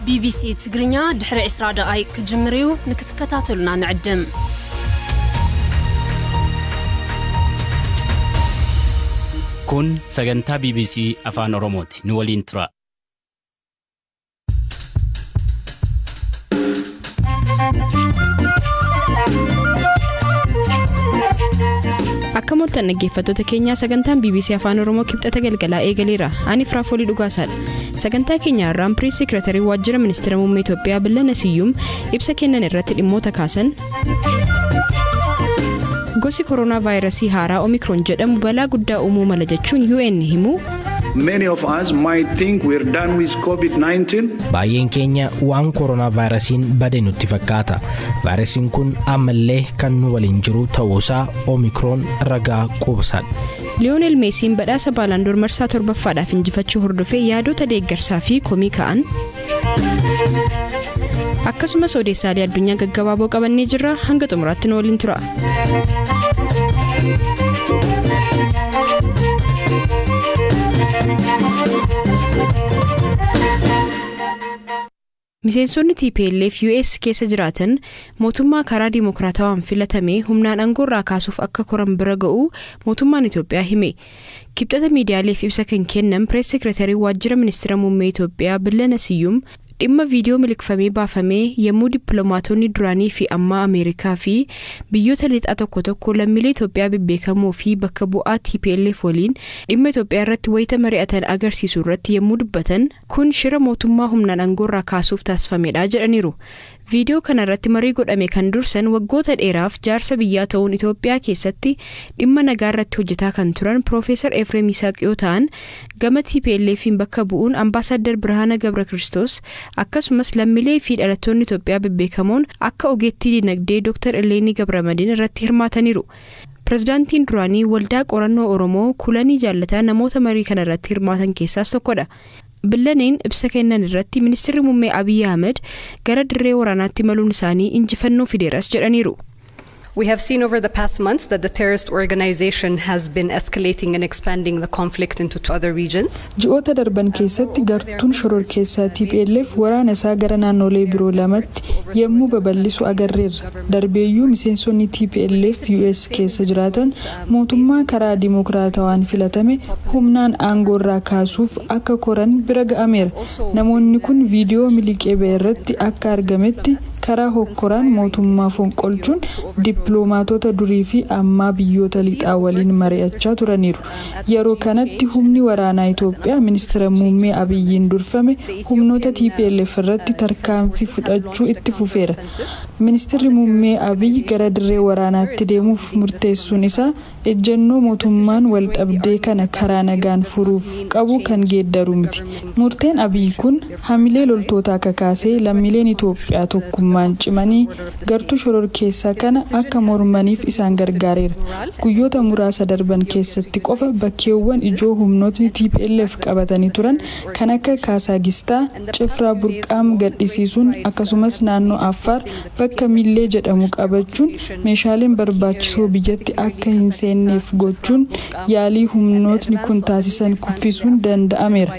BBC تقرنيا دحر 10 دقائق كجمريو نكتكتاتلنا نعدم كون سجنتا BBC أفان أوروموتي نولين ترا Akkamoltan naggeeffattoota keenya sagantaan BBC Afaan Oromoo kibxata galgalaa eegaleera. Ani Firaafolii Dhugaasaadha. Sagantaa keenya irraan Pirees Seekiretarii Waajjira Ministeera Muummee Itoophiyaa Billana Siyyuum ibsa kennan irratti dhimmoota kaasan. Gosi koronaa vaayirasii haaraa Omicron jedhamu balaa guddaa uumuu mala jechuun UN himu. Many of us might think we're done with COVID-19. Baay'een keenya waan koronaa vaayirasiin badee nutti fakkaata. Vaayirasiin kun ammallee kan nu waliin jiru ta'uusaa Omicron ragaa quubsaadha. Lionel Messi badhaasa Ballon d'Or marsaa 7ffaadhaaf injifachuu hordofee yaadota deeggarsaa fi komii ka'an. Akkasumas odeessaalee addunyaa gaggabaaboo qabannee jirra hanga xumuraatti nu waliin tura. Miseensonni TPLF US keessa jiraatan mootummaa karaa dimokiraatawaan filatame humnaan aangoorraa kaasuuf akka koran bira ga'u mootummaan Itoophiyaa hime. Kibxata miidiyaaleef ibsa kan kennan Pirees Seekiretarii Waajjira Ministeera Muummee Itoophiyaa Billana Siyyuum dhimma viidiyoo miliqfamee baafamee yommuu dippiloomaatonni duraanii fi amma Ameerikaa fi biyyoota lixaa tokko lammiilee Itoophiyaa bebbeekamoo fi bakka bu'aa TPLF waliin dhimma Itoophiyaa irratti wayita mari'atan agarsiisu irratti yommuu dubbatan kun shira mootummaa humnaan aangoorraa kaasuuf taasifamedha jedhaniiru. Viidiyoo kana irratti marii godhame kan dursan waggoota dheeraaf jaarsa biyyaa ta'uun Itoophiyaa keessatti dhimma nagaa irratti hojjetaa kan turan Profeesar Efreem Isaaq yoo ta'an gama TPLF'n bakka bu'uun Ambaasaadder Birhaana Gabrakiristoos akkasumas lammiilee fi dhalattoonni Itoophiyaa bebbeekamoon akka ogeettii dinagdee Dr. Eleenii Gabramadiin irratti hirmaataniiru. Pirezidaantiin duraanii waldaa qorannoo Oromoo Kulanii Jaallataa namoota marii kana irratti hirmaatan keessaas tokkodha. Billaneen ibsa kennan irratti Ministeerri Muummee Abiy Ahmed gara dirree waraanaatti maluun isaanii injifannoo fideeras jedhaniiru. We have seen over the past months that the terrorist organization has been escalating and expanding the conflict into other regions. Ji'oota darban keessatti gartuun shororkeessaa TPLF waraana isaa gara naannolee biroo lamatti yommuu babal'isu agarreerra. Darbeeyyuu miseensonni TPLF US keessa jiraatan mootummaa karaa dimokiraatawaan filatame humnaan aangoorraa kaasuuf akka koran bira ga'ameera. Namoonni kun viidiyoo miliqee ba'e irratti akka argametti karaa hokkoraan mootummaa fonqolchuun dippiloomaatota durii fi ammaa biyyoota lixaa waliin mari'achaa turaniiru. Yeroo kanatti humni waraanaa Itoophiyaa Ministeera Muummee Abiyyiin durfame humnoota TPLF irratti tarkaanfii fudhachuu itti fufeera. Ministeerri Muummee Abiy gara dirree waraanaatti deemuuf murteessuun isaa ejjennoo mootummaan wal dhabdee kana karaa nagaan furuuf qabu kan geeddaru miti. Murteen Abiy kun hamilee loltootaa kakaasee lammiileen Itoophiyaa tokkummaan cimanii gartuu shororkeessaa kana akka mormaniif isaan gargaareera. Guyyoota muraasa darban keessatti qofa bakkeewwan ijoo humnootni TPLF qabatanii turan kan akka Kaasagistaa, Cifraa Burqaam gadhisiisuun akkasumas naannoo Affaar bakka Millee jedhamu qabachuun meeshaaleen barbaachisoo biyyatti akka hin seenneef gochuun yaalii humnootni kun taasisan kuffisuun danda'ameera.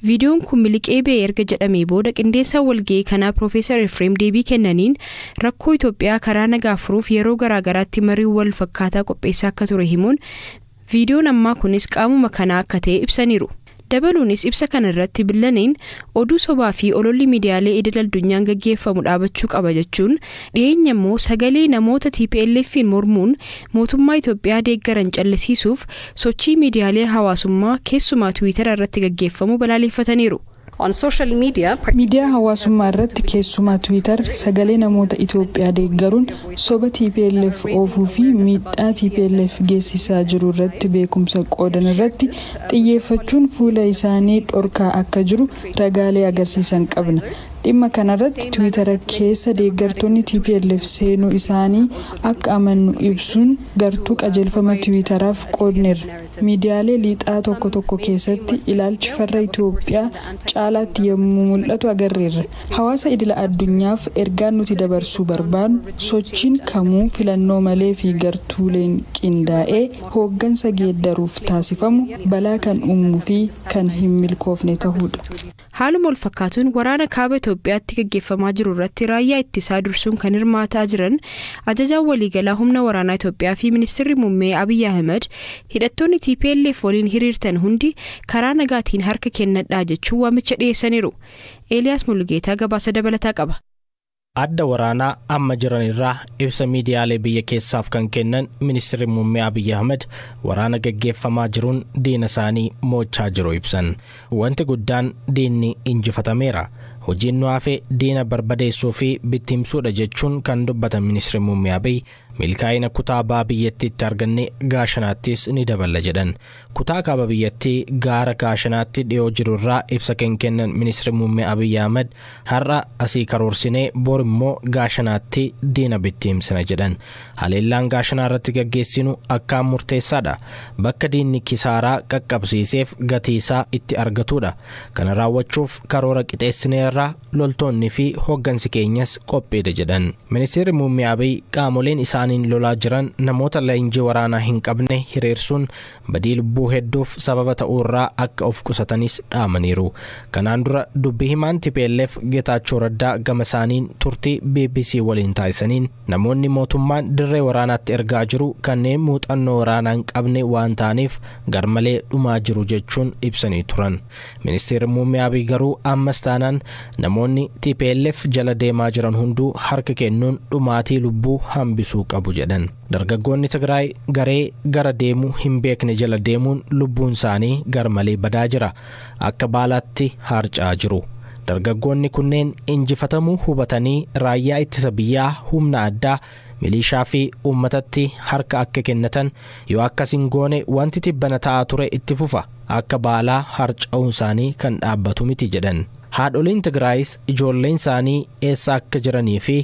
Viidiyoon kun miliqee ba'e erga jedhamee booda qindeessaa walga'ii kanaa Profeesar Efreem deebii kennaniin rakkoo Itoophiyaa karaa nagaa furuuf yeroo garaagaraatti marii wal fakkaataa qopheessaa akka ture himuun viidiyoon ammaa kunis qaamuma kanaa akka ta'e ibsaniiru. Dabaluunis ibsa kana irratti Billaneen oduu sobaa fi ololli miidiyaalee idil addunyaan gaggeeffamu dhaabachuu qaba jechuun dhiyeenya immoo sagalee namoota TPLF'n mormuun mootummaa Itoophiyaa deeggaran callisiisuuf sochii miidiyaalee hawaasummaa keessumaa Twitter irratti gaggeeffamu balaaleffataniiru. On social media, miidiyaa hawaasummaa irratti keessumaa Twitter sagalee namoota Itoophiyaa deeggaruun soba TPLF oofuu fi miidhaa TPLF geessisaa jiru irratti beekumsa qoodan irratti xiyyeeffachuun fuula isaanii dhorkaa akka jiru ragaalee agarsiisan qabna. Dhimma kanarratti Twitter keessa deeggartoonni TPLF seenuu isaanii akka amannu ibsuun gartuu qajeelfama Twitteraaf qoodneerra. Miidiyaalee lixaa tokko keessatti ilaalchi farra Itoophiyaa caalaatti yommuu mul'atu agarreerra. Hawaasa idila addunyaaf ergaan nuti dabarsuu barbaannu sochiin kamuu filannoo malee fi gartuuleen qindaa'ee hooggansa geeddaruuf taasifamu balaa kan uumuu fi kan hin milkoofne ta'uudha. Haaluma wal fakkaatuun waraana kaaba Itoophiyaatti gaggeeffamaa jiru irratti raayyaa ittisaa dursuun kan hirmaataa jiran ajajaan waliigalaa humna waraanaa Itoophiyaa fi ministeerri muummee Abiy Ahmed hidhattoonni TPLF waliin hiriirtan hundi karaa nagaatiin harka kennadhaa jechuun waamicha dhiyeessaniiru. Eeliyaas Mullugeetaa gabaasa dabalataa qaba. Adda waraanaa amma jiran irraa ibsa miidiyaalee biyya keessaaf kan kennan ministeerri muummee Abiy Ahmed waraana gaggeeffamaa jiruun diina isaanii moochaa jiru ibsan. Wanti guddaan diinni injifatameera. Hojiin nu hafe diina barbadeessuu fi bittimsuudha jechuun kan dubbatan ministeerri muummee Abiy milkaa'ina kutaa baha biyyattiitti arganne gaashanaattis ni daballa jedhan. Kutaa kaaba biyyattii gaara gaashanaatti dhiyoo jiru irraa ibsa kan kennan ministeerri muummee Abiy Ahmed har'a asii karoorsinee bor immoo gaashanaatti diina bittimsina jedhan. Haleellaan gaashanaa irratti gaggeessinu akkaan murteessaadha. Bakka diinni kisaaraa qaqqabsiiseef gatii isaa itti argatudha. Kana raawwachuuf karoora qixeessineerraa loltoonni fi hoggansi keenyas qophiidha jedhan. Ministeerri muummee Abiy qaamoleen isaaniin lolaa jiran namoota leenjii waraanaa hin qabne hiriirsuun badii lubbuu hedduuf sababa ta'uurraa akka of qusatanis dhaamaniiru. Kanaan dura dubbii himaan TPLF Getaachoo Raddaa gama isaaniin turtii BBC waliin taasisaniin namoonni mootummaan dirree waraanaatti ergaa jiru kanneen muuxannoo waraanaa hin qabne waan ta'aniif garmalee dhumaa jiru jechuun ibsanii turan. Ministeerri muummee Abiy garuu ammas taanaan namoonni TPLF jala deemaa jiran hunduu harka kennuun dhumaatii lubbuu hambisuu qabu jedhan. Dargaggoonni Tigraay garee gara deemuu hin beekne jala deemuun lubbuun isaanii garmalee badaa jira. Akka baalaatti harca'aa jiru. Dargaggoonni kunneen injifatamuu hubatanii raayyaa ittisa biyyaa humna addaa milishaa fi uummatatti harka akka kennatan yoo akkasiin goone wanti tibbana ta'aa ture itti fufa akka baalaa harca'uun isaanii kan dhaabbatu miti jedhan. Haadholiin Tigraayis ijoolleen isaanii eessa akka jiranii fi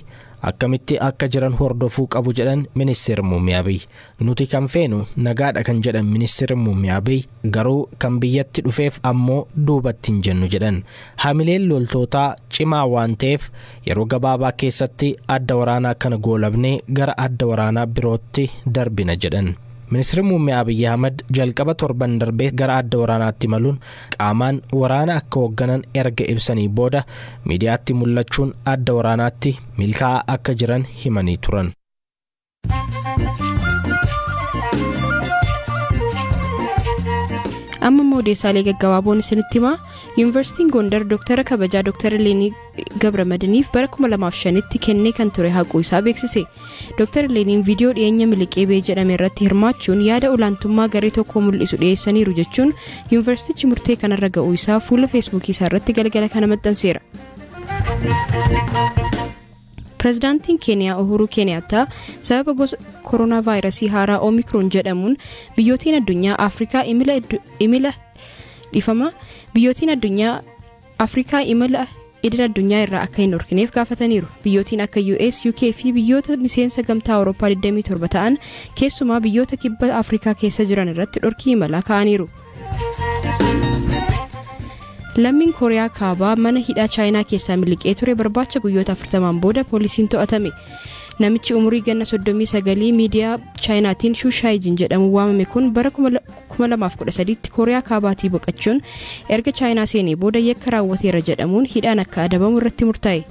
akkamitti akka jiran hordofuu qabu jedhan ministeerri muummee Abiy. Nuti kan feenu nagaadha kan jedhan ministeerri muummee Abiy garuu kan biyyatti dhufeef ammoo duubatti hin jennu jedhan. Hamileen loltootaa cimaa waan ta'eef yeroo gabaabaa keessatti adda waraanaa kana goolabnee gara adda waraanaa birootti darbina jedhan. Ministeerri muummee Abiy Ahmed jalqaba torban darbee gara adda waraanaatti maluun qaamaan waraana akka hoogganan erga ibsanii booda miidiyaatti mul'achuun adda waraanaatti milkaa'aa akka jiran himanii turan. Amma moodeesaalee gaggabaaboon isinitti himaa. Yuunivarsiitiin Gondar Dooktara kabajaa Dooktar Leenii Gabramadiniif bara 2005tti kennee kan ture haquu isaa beeksise. Dooktar Leeniin viidiyoo dhiyeenya miliqee bee jedhame irratti hirmaachuun yaada olaantummaa garee tokkoo mul'isu dhiyeessaniiru jechuun yuunivarsiitichi murtee kanarra ga'uu isaa fuula feesbuukii isaa irratti galgala kana maxxanseera. Pireezidaantiin Keeniyaa Uhuru Kenyaattaa sababa gosa koronaa vaayirasii haaraa Omikron jedhamuun biyyootiin addunyaa Afrikaa imala idil addunyaa irraa akka hin dhorkineef gaafataniiru. Biyyootiin akka US, UK fi biyyoota miseensa gamtaa Awurooppaa 27 ta'an keessumaa biyyoota kibba Afrikaa keessa jiran irratti dhorkii imalaa kaa'aniiru. Lammiin Kooriyaa kaabaa mana hidhaa Chaayinaa keessaa miliqee ture barbaacha guyyoota 40 booda poolisiin to'atame. Namichi umurii ganna 39 miidiyaa Chaayinaatiin Shu Shaijin jedhamu waamame kun bara 2013tti Kooriyaa kaabaatii boqachuun erga Chaayinaa seenee booda yakka raawwateera jedhamuun hidhaan akka adabamu irratti murtaa'e.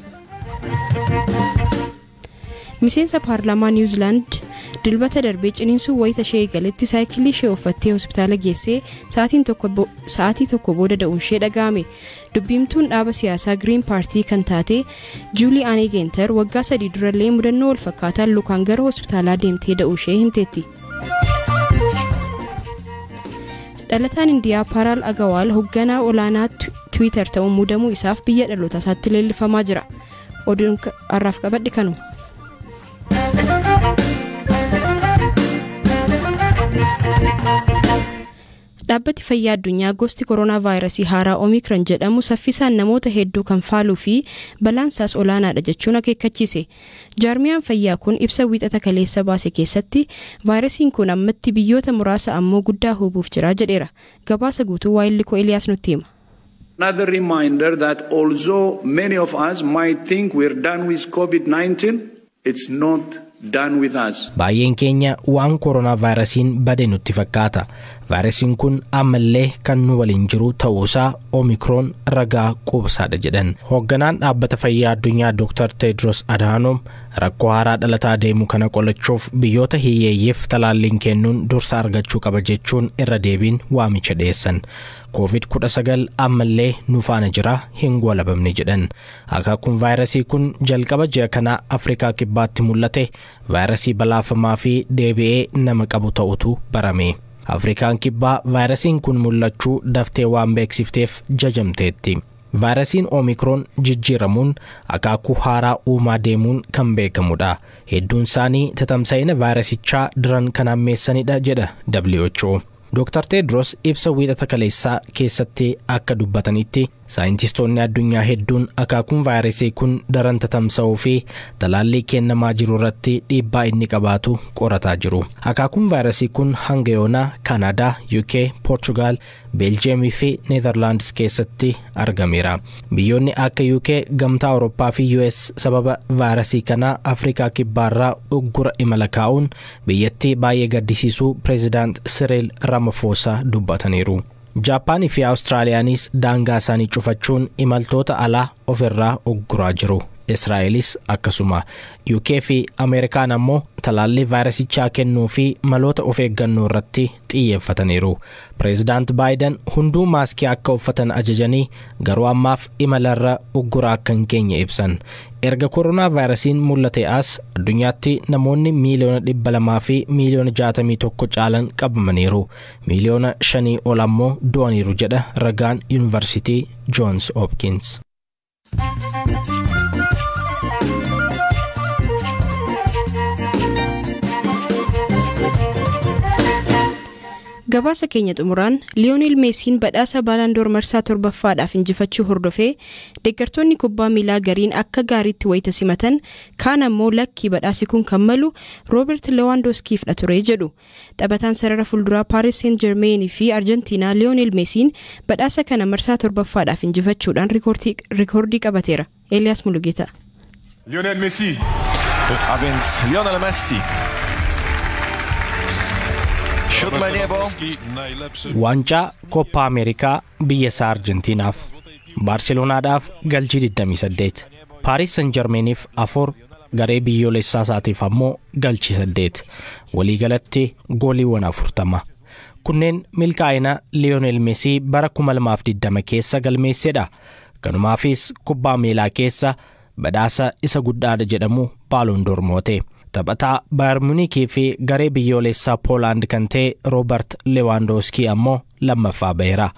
Miseensa paarlaamaa Niwuziilaand dilbata darbee ciniinsuu wayita ishee eegaletti saayikilii ishee uffattee hospitaala geessee sa'aatii tokko booda da'uun ishee dhaga'ame. Dubbiimtuun dhaaba siyaasaa Green Party kan taate Julie Anne Genter waggaa 3 durallee mudannoo wal fakkaataan lukaan gara hospitaalaa deemtee da'uu ishee himteetti. Dhalataan Indiyaa Paral Agawal hoogganaa olaanaa Twitter ta'uun mudamuu isaaf biyya dhaloota isaatti leellifamaa jira. Oduun har'aaf qabadhe kanuma. Dhaabbati fayyaa addunyaa gosti koronaa vaayirasii haaraa Omikron jedhamu saffisaan namoota hedduu kan faaluu fi balaansaas olaanaadha jechuun akeekkachiise. Jaarmiyaan fayyaa kun ibsa wiixata kaleessa baase keessatti vaayirasiin kun ammatti biyyoota muraasa ammoo guddaa hubuuf jira jedheera. Gabaasa guutuu waayillikoo Eliyaas nutti hima. Another reminder that although many of us might think we're done with COVID-19, it's not done with us. Baay'een keenya waan koronaa vaayirasiin bade nutti fakkaata. vaayirasiin kun ammallee kan nu waliin jiru ta'uusaa Omicron ragaa quubsaadha jedhan. Hoogganaan dhaabbata fayyaa addunyaa Dr. Tedros Adhanom rakkoo haaraa dhalataa deemu kana qolachuuf biyyoota hiyyeeyyiif talaalliin kennuun dursa argachuu qaba jechuun irra deebiin waamicha dhiyeessan. COVID-19 ammallee nu faana jira hin golabamne jedhan. Akaakuun vaayirasii kun jalqaba ji'a kana Afrikaa kibbaatti mul'ate vaayirasii balaafamaa fi deebi'ee nama qabu ta'utu barame. Afrikaan kibbaa vaayirasiin kun mul'achuu daftee waan beeksifteef jajamteetti. Vaayirasiin Omicron jijjiiramuun akaakuu haaraa uumaa deemuun kan beekamudha. Hedduun isaanii tatamsa'ina vaayirasichaa diran kan ammeessanidha jedha WHO. Dr. Tedros ibsa wiixata kaleessaa keessatti akka dubbatanitti saayintistoonni addunyaa hedduun akaakuun vaayirasii kun daran tatamsa'uu fi talaallii kennamaa jiru irratti dhiibbaa inni qabaatu qorataa jiru. Akaakuun vaayirasii kun hanga yoonaa Kanaadaa, UK, Portugal, Belgium fi Netherlands keessatti argameera. Biyyoonni akka UK, Gamtaa Awurooppaa fi US sababa vaayirasii kana Afrikaa kibbaarraa uggura imala kaa'uun biyyattii baay'ee gaddisiisuu President Cyril Ramaphosa dubbataniiru. Jaappaanii fi Awustiraaliyaanis daangaa isaanii cufachuun imaltoota alaa ofirraa ugguraa jiru. Israa'elis akkasuma. UK fi Ameerikaan ammoo talaallii vaayirasichaa kennuu fi maloota of eeggannoo irratti xiyyeeffataniiru. President Biden hunduu maaskii akka uffatan ajajanii garuu ammaaf imalarra ugguraa akka hin keenye ibsan. Erga koronaa vaayirasiin mul'ate as addunyaatti namoonni miiliyoona 200 fi miiliyoona 61 caalan qabamaniiru. Miiliyoona 5 ol ammoo du'aniiru jedha ragaan Yuunivarsiitii Johns Hopkins. Gabaasa keenya xumuraan Lionel Messiin badhaasa Ballon d'Or marsaa 7ffaadhaaf injifachuu hordofee deeggartoonni kubbaa miilaa gariin akka gaariitti wayita simatan kaan ammoo lakkii badhaasi kun kan malu Robert Lewandowskiifdha ture jedhu. Taphataan sarara fuulduraa Paris Saint-Germain fi Argentina Lionel Messiin badhaasa kana marsaa 7ffaadhaaf injifachuudhaan rikoordii qabateera. Elias Mulugeta. Lionel Messi. Lionel Messi. Waancaa Koppaa Ameerikaa biyya isaa Arjentiinaaf, Baarselonaadhaaf galchii 28, Paris Saint-Germainiif 4, garee biyyoolessaa isaatiif ammoo galchii 8, waliigalatti gooliiwwan 40. Kunneen milkaa'ina Lionel Messi bara 2020 keessa galmeessedha. Kanumaafis kubbaa miilaa keessa badhaasa isa guddaadha jedhamu Ballon d'Or moote. Taphataa Bayern Munich fi garee biyyoolessaa Poland kan ta'e Robert Lewandowski ammoo lammaffaa baheera.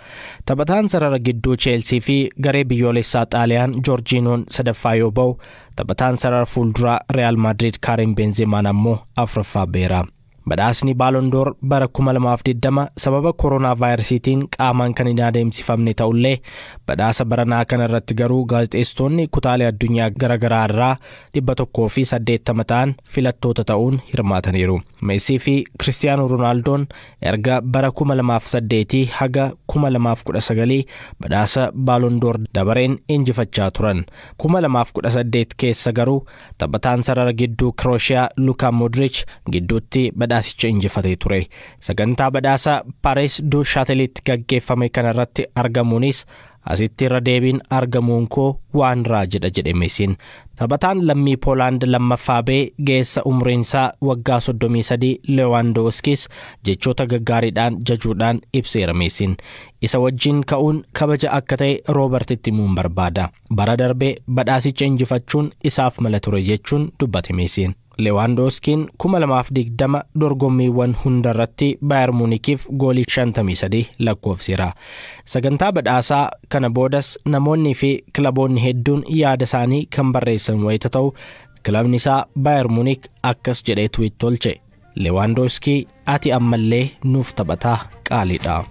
Taphataan sarara gidduu Chelsea fi garee biyyoolessaa Xaaliyaan Jorginhoon sadaffaa yoo ba'u, taphataan sarara fuulduraa Real Madrid Karim Benzema ammoo afuraffaa baheera. Badhaasni Ballon d'Or bara 2020 sababa koronaa vaayirasiitiin qaamaan kan hin adeemsifamne ta'ullee badhaasa baranaa kana irratti garuu gaazexeessitoonni kutaalee addunyaa garaagaraa irraa 180 ta'an filattoota ta'uun hirmaataniiru. Messi fi Cristiano Ronaldoon erga bara 2008 haga 2019 badhaasa Ballon d'Or dabareen injifachaa turan. 2018 keessa garuu taphataan sarara gidduu Croatia Luka Modric gidduutti badhaasicha injifatee ture. Sagantaa badhaasa Paris du Châtelet gaggeeffame kanarratti argamuunis asitti irra deebiin argamuun koo waan raajidha jedhe Messiin. Taphataan lammii Poland lammaffaa ba'e geessa umriinsaa waggaa 33 Lewandowskis jechoota gaggaariidhaan jajuudhaan ibseera Messiin. Isa wajjin ka'uun kabaja akka ta'e Robertitti himuun barbaada. Bara darbee badhaasicha injifachuun isaaf mala ture jechuun dubbate Messiin. Lewandowskiin 2020 dorgommiiwwan hundarratti Bayern Munichiif goolii 53 lakkoofseera. Sagantaa badhaasaa kana boodas namoonni fi kilaboonni hedduun yaada isaanii kan barreessan wayita ta'u, kilabni isaa Bayern Munich akkas jedhee tweet tolche. Lewandowski ati ammallee nuuf taphataa qaaliidha.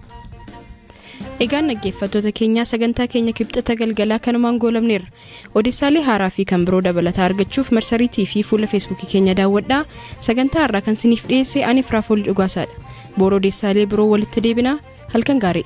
Egaan dhaggeeffattoota keenya sagantaa keenya kibxata galgalaa kanumaan goolabneerra. Odeessaalee haaraa fi kan biroo dabalataa argachuuf marsariitii fi fuula feesbuukii keenya daawwadhaa. Sagantaa har'aa kan siniif dhiyeesse ani Firaafoolii Dhugaasaadha. Boora odeessaalee biroo walitti deebinaa halkan gaarii.